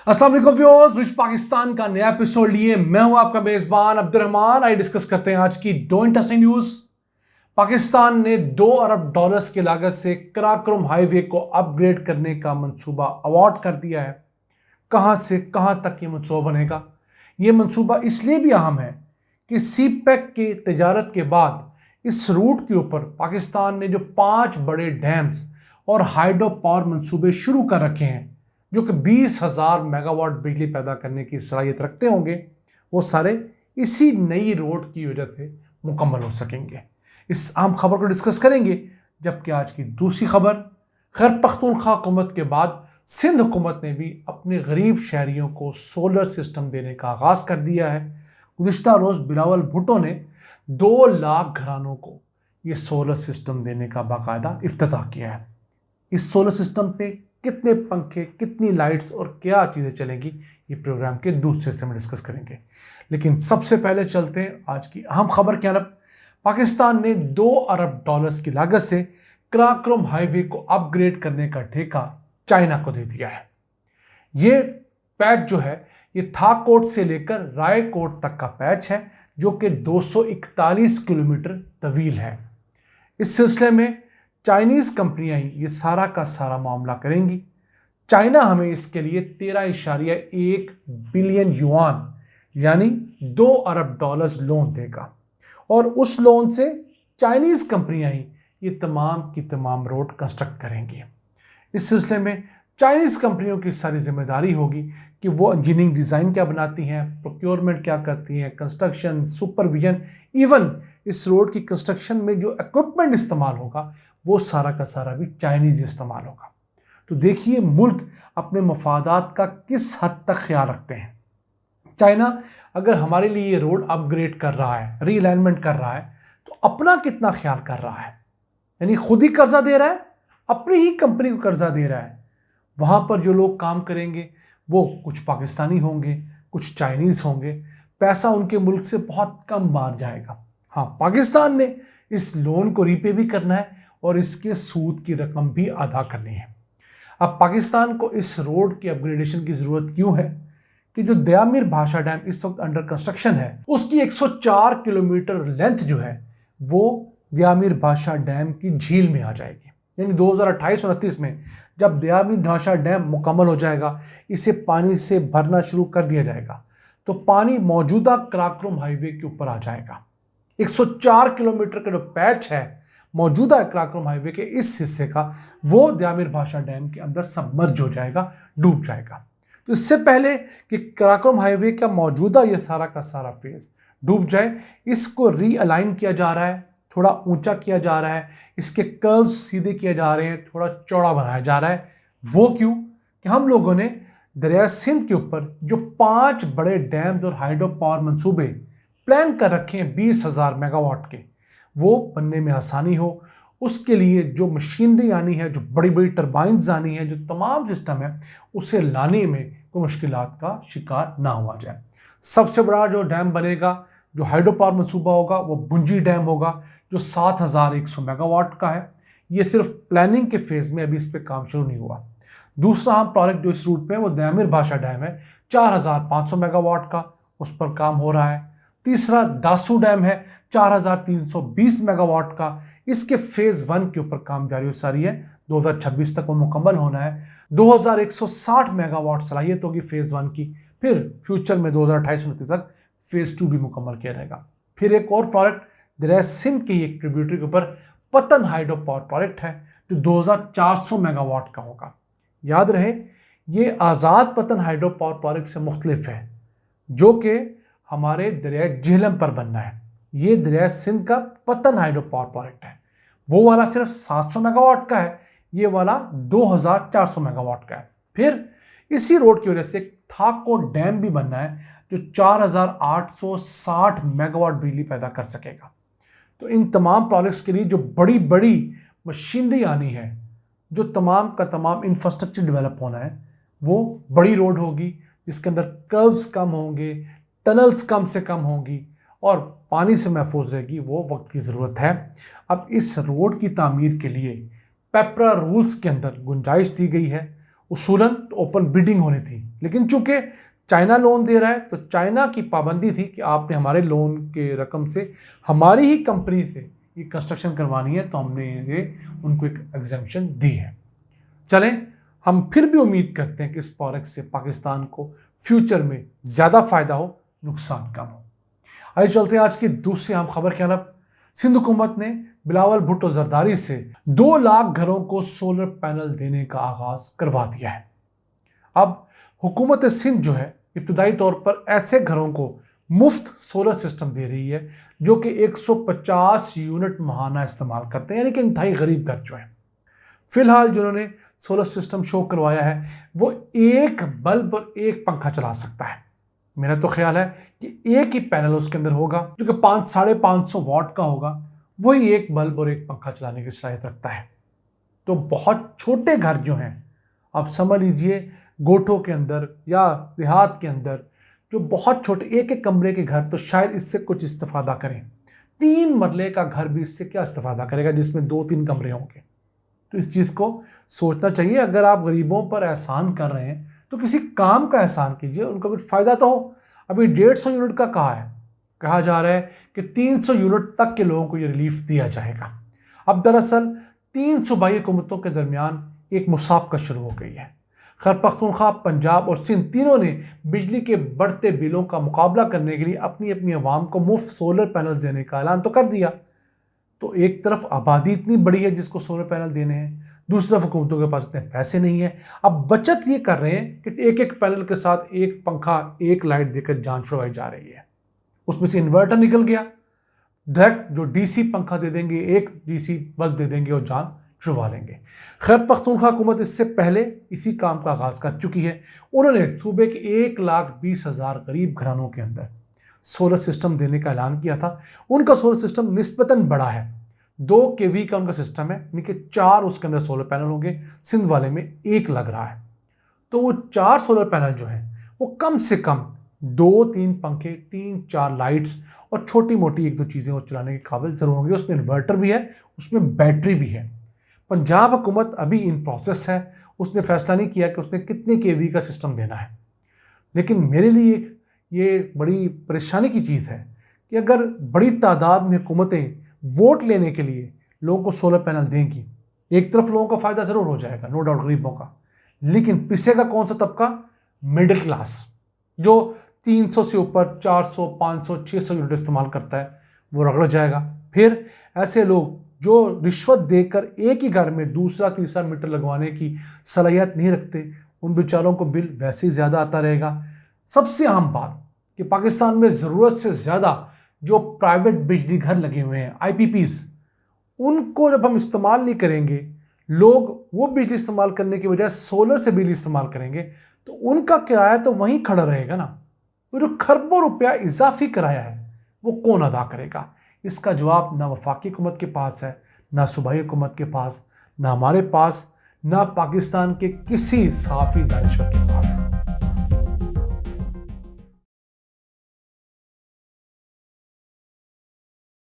अस्सलाम वालेकुम viewers, wish Pakistan का नया एपिसोड लिए मैं हूं आपका मेजबान अब्दुर्रहमान। आइए डिस्कस करते हैं आज की दो इंटरेस्टिंग न्यूज। पाकिस्तान ने $2 अरब की लागत से कराकोरम हाईवे को अपग्रेड करने का मंसूबा अवार्ड कर दिया है। कहां से कहां तक ये मंसूबा बनेगा? ये मंसूबा इसलिए भी अहम है कि सी पैक की तजारत के बाद इस रूट के ऊपर पाकिस्तान ने जो 5 बड़े डैम्स और हाइड्रो पावर मंसूबे शुरू कर रखे हैं, जो कि 20,000 मेगावाट बिजली पैदा करने की सलाहियत रखते होंगे, वो सारे इसी नई रोड की वजह से मुकम्मल हो सकेंगे। इस अहम खबर को डिस्कस करेंगे। जबकि आज की दूसरी खबर, खैबर पख्तूनख्वा हुकूमत के बाद सिंध हुकूमत ने भी अपने गरीब शहरियों को सोलर सिस्टम देने का आगाज़ कर दिया है। गुज़िश्ता रोज़ बिलावल भुट्टो ने 2 लाख घरानों को ये सोलर सिस्टम देने का बाकायदा इफ्तिताह किया है। इस सोलर सिस्टम पे कितने पंखे, कितनी लाइट्स और क्या चीज़ें चलेंगी, ये प्रोग्राम के दूसरे हिस्से में डिस्कस करेंगे। लेकिन सबसे पहले चलते हैं आज की अहम खबर की तरफ। पाकिस्तान ने $2 अरब की लागत से कराकोरम हाईवे को अपग्रेड करने का ठेका चाइना को दे दिया है। ये पैच जो है, ये थाकोट से लेकर रायकोट तक का पैच है, जो कि 241 किलोमीटर तवील है। इस सिलसिले में चाइनीज कंपनियां ही ये सारा का सारा मामला करेंगी। चाइना हमें इसके लिए 13.1 बिलियन युआन यानी $2 अरब लोन देगा और उस लोन से चाइनीज कंपनियां ही ये तमाम की तमाम रोड कंस्ट्रक्ट करेंगी। इस सिलसिले में चाइनीज कंपनियों की सारी जिम्मेदारी होगी कि वो इंजीनियरिंग डिज़ाइन क्या बनाती हैं, प्रोक्योरमेंट क्या करती हैं, कंस्ट्रक्शन, सुपरविजन, इवन इस रोड की कंस्ट्रक्शन में जो इक्विपमेंट इस्तेमाल होगा वो सारा का सारा भी चाइनीज इस्तेमाल होगा। तो देखिए मुल्क अपने मफादात का किस हद तक ख्याल रखते हैं। चाइना अगर हमारे लिए ये रोड अपग्रेड कर रहा है, रीअलाइनमेंट कर रहा है, तो अपना कितना ख्याल कर रहा है? यानी खुद ही कर्जा दे रहा है, अपनी ही कंपनी को कर्जा दे रहा है। वहां पर जो लोग काम करेंगे वो कुछ पाकिस्तानी होंगे, कुछ चाइनीज होंगे। पैसा उनके मुल्क से बहुत कम बाहर जाएगा। हाँ, पाकिस्तान ने इस लोन को रीपे भी करना है और इसके सूद की रकम भी अदा करनी है। अब पाकिस्तान को इस रोड की अपग्रेडेशन की ज़रूरत क्यों है कि जो दयामिर भाषा डैम इस वक्त अंडर कंस्ट्रक्शन है, उसकी 104 किलोमीटर लेंथ जो है वो दयामिर भाषा डैम की झील में आ जाएगी। यानी 2028-29 में जब दयामिर भाषा डैम मुकम्मल हो जाएगा, इसे पानी से भरना शुरू कर दिया जाएगा, तो पानी मौजूदा कराकोरम हाईवे के ऊपर आ जाएगा। 104 किलोमीटर का जो पैच है मौजूदा कराकोरम हाईवे के इस हिस्से का, वो दयामिर भाषा डैम के अंदर सबमर्ज हो जाएगा, डूब जाएगा। तो इससे पहले कि कराकोरम हाईवे का मौजूदा ये सारा का सारा फेज डूब जाए, इसको रीअलाइन किया जा रहा है, थोड़ा ऊंचा किया जा रहा है, इसके कर्व्स सीधे किए जा रहे हैं, थोड़ा चौड़ा बनाया जा रहा है। वो क्यों? कि हम लोगों ने दरिया सिंध के ऊपर जो 5 बड़े डैम्स और हाइड्रो पावर मंसूबे प्लान कर रखे हैं 20,000 मेगावाट के, वो बनने में आसानी हो, उसके लिए जो मशीनरी आनी है, जो बड़ी बड़ी टरबाइन्स आनी है, जो तमाम सिस्टम है, उसे लाने में कोई मुश्किलात का शिकार ना हुआ जाए। सबसे बड़ा जो डैम बनेगा, जो हाइड्रो पावर मंसूबा होगा, वो बुंजी डैम होगा, जो 7,100 मेगावाट का है। ये सिर्फ प्लानिंग के फेज में, अभी इस पर काम शुरू नहीं हुआ। दूसरा हम प्रोजेक्ट जो इस रूट पे है वो दयामिर भाषा डैम है, 4,500 मेगावाट का, उस पर काम हो रहा है। तीसरा दासू डैम है, 4,320 मेगावाट का, इसके फेज 1 के ऊपर काम जारी सारी है, 2026 तक वो मुकम्मल होना है। 2,160 मेगावाट सलाहियत होगी फेज 1 की। फिर फ्यूचर में 2028-29 तक फेज 2 भी मुकम्मल किया जाएगा। फिर एक और प्रोजेक्ट दरिया सिंध की एक ट्रिब्यूटरी के ऊपर पतन हाइड्रो पावर प्रोजेक्ट है, जो 2,400 मेगावाट का होगा। याद रहे, ये आज़ाद पतन हाइड्रो पावर प्रोजेक्ट से मुख्तलिफ है, जो कि हमारे दरिया झेलम पर बनना है। ये दरिया सिंध का पतन हाइड्रो पावर प्रोजेक्ट है। वो वाला सिर्फ 700 मेगावाट का है, ये वाला 2,400 मेगावाट का है। फिर इसी रोड की वजह से थाको डैम भी बनना है, जो 4,860 मेगावाट बिजली पैदा कर सकेगा। तो इन तमाम प्रोजेक्ट्स के लिए जो बड़ी बड़ी मशीनरी आनी है, जो तमाम का तमाम इंफ्रास्ट्रक्चर डेवलप होना है, वो बड़ी रोड होगी, जिसके अंदर कर्व्स कम होंगे, टनल्स कम से कम होंगी और पानी से महफूज रहेगी। वो वक्त की ज़रूरत है। अब इस रोड की तामीर के लिए पेपरा रूल्स के अंदर गुंजाइश दी गई है। उसूलन तो ओपन बिडिंग होनी थी, लेकिन चूंकि चाइना लोन दे रहा है तो चाइना की पाबंदी थी कि आपने हमारे लोन के रकम से हमारी ही कंपनी से ये कंस्ट्रक्शन करवानी है, तो हमने ये उनको एक एग्जेम्पशन दी है। चलें, हम फिर भी उम्मीद करते हैं कि इस फॉरेक्स से पाकिस्तान को फ्यूचर में ज़्यादा फायदा हो, नुकसान कम हो। आइए चलते हैं आज की दूसरी अहम खबर की तरफ। सिंध हुकूमत ने बिलावल भुट्टो जरदारी से 2 लाख घरों को सोलर पैनल देने का आगाज करवा दिया है। अब हुकूमत सिंध जो है इब्तदाई तौर पर ऐसे घरों को मुफ्त सोलर सिस्टम दे रही है जो कि 150 यूनिट माहाना इस्तेमाल करते हैं, यानी कि इंतहाई गरीब घर जो है। फिलहाल जिन्होंने सोलर सिस्टम शो करवाया है वो एक बल्ब और एक पंखा चला सकता है। मेरा तो ख्याल है कि एक ही पैनल उसके अंदर होगा जो कि 500-550 वाट का होगा, वही एक बल्ब और एक पंखा चलाने की सलाहियत रखता है। तो बहुत छोटे घर जो हैं, आप समझ लीजिए गोठों के अंदर या देहात के अंदर जो बहुत छोटे एक एक कमरे के घर, तो शायद इससे कुछ इस्तेफादा करें। 3 मरले का घर भी इससे क्या इस्तेफादा करेगा जिसमें 2-3 कमरे होंगे। तो इस चीज़ को सोचना चाहिए। अगर आप गरीबों पर एहसान कर रहे हैं तो किसी काम का एहसान कीजिए, उनका कुछ फ़ायदा तो हो। अभी 150 यूनिट का कहा जा रहा है कि 300 यूनिट तक के लोगों को ये रिलीफ दिया जाएगा। अब दरअसल 3 सूबाई हुकूमतों के दरमियान एक मुसाबका शुरू हो गई है। खैबर पख्तूनख्वा, पंजाब और सिंध तीनों ने बिजली के बढ़ते बिलों का मुकाबला करने के लिए अपनी अपनी आवाम को मुफ्त सोलर पैनल देने का ऐलान तो कर दिया। तो एक तरफ आबादी इतनी बड़ी है जिसको सोलर पैनल देने हैं, दूसरी तरफ हुकूमतों के पास इतने पैसे नहीं है। अब बचत ये कर रहे हैं कि एक एक पैनल के साथ एक पंखा, एक लाइट देकर जान छुड़वाई जा रही है। उसमें से इन्वर्टर निकल गया, डायरेक्ट जो डीसी पंखा दे देंगे, एक डीसी बल्ब दे देंगे और जान छुड़वा लेंगे। खैबर पख्तूनख्वा हुकूमत इससे पहले इसी काम का आगाज़ कर चुकी है। उन्होंने सूबे के 1,20,000 गरीब घरानों के अंदर सोलर सिस्टम देने का ऐलान किया था। उनका सोलर सिस्टम निस्बतन बड़ा है, 2 kV का उनका सिस्टम है, यानी कि 4 उसके अंदर सोलर पैनल होंगे। सिंध वाले में 1 लग रहा है। तो वो 4 सोलर पैनल जो हैं वो कम से कम 2-3 पंखे, 3-4 लाइट्स और छोटी मोटी 1-2 चीज़ें वो चलाने के काबिल ज़रूर होंगे। उसमें इन्वर्टर भी है, उसमें बैटरी भी है। पंजाब हुकूमत अभी इन प्रोसेस है, उसने फैसला नहीं किया कि उसने कितने kV का सिस्टम देना है। लेकिन मेरे लिए ये बड़ी परेशानी की चीज़ है कि अगर बड़ी तादाद में हुकूमतें वोट लेने के लिए लोगों को सोलर पैनल देंगी, एक तरफ लोगों का फ़ायदा ज़रूर हो जाएगा, नो डाउट गरीबों का, लेकिन पिसेगा कौन सा तबका? मिडिल क्लास, जो 300 से ऊपर 400, 500, 600 यूनिट इस्तेमाल करता है, वो रगड़ जाएगा। फिर ऐसे लोग जो रिश्वत देकर एक ही घर में दूसरा तीसरा मीटर लगवाने की सलाहियत नहीं रखते, उन बेचारों को बिल वैसे ही ज़्यादा आता रहेगा। सबसे अहम बात कि पाकिस्तान में ज़रूरत से ज़्यादा जो प्राइवेट बिजली घर लगे हुए हैं, IPPs, उनको जब हम इस्तेमाल नहीं करेंगे, लोग वो बिजली इस्तेमाल करने की बजाय सोलर से बिजली इस्तेमाल करेंगे, तो उनका किराया तो वहीं खड़ा रहेगा ना। वो जो खरबों रुपया इजाफी किराया है वो कौन अदा करेगा? इसका जवाब ना वफाकी हुकूमत के पास है, ना सूबाई हुकूमत के पास, ना हमारे पास, ना पाकिस्तान के किसी साफी दानिश्वर के पास।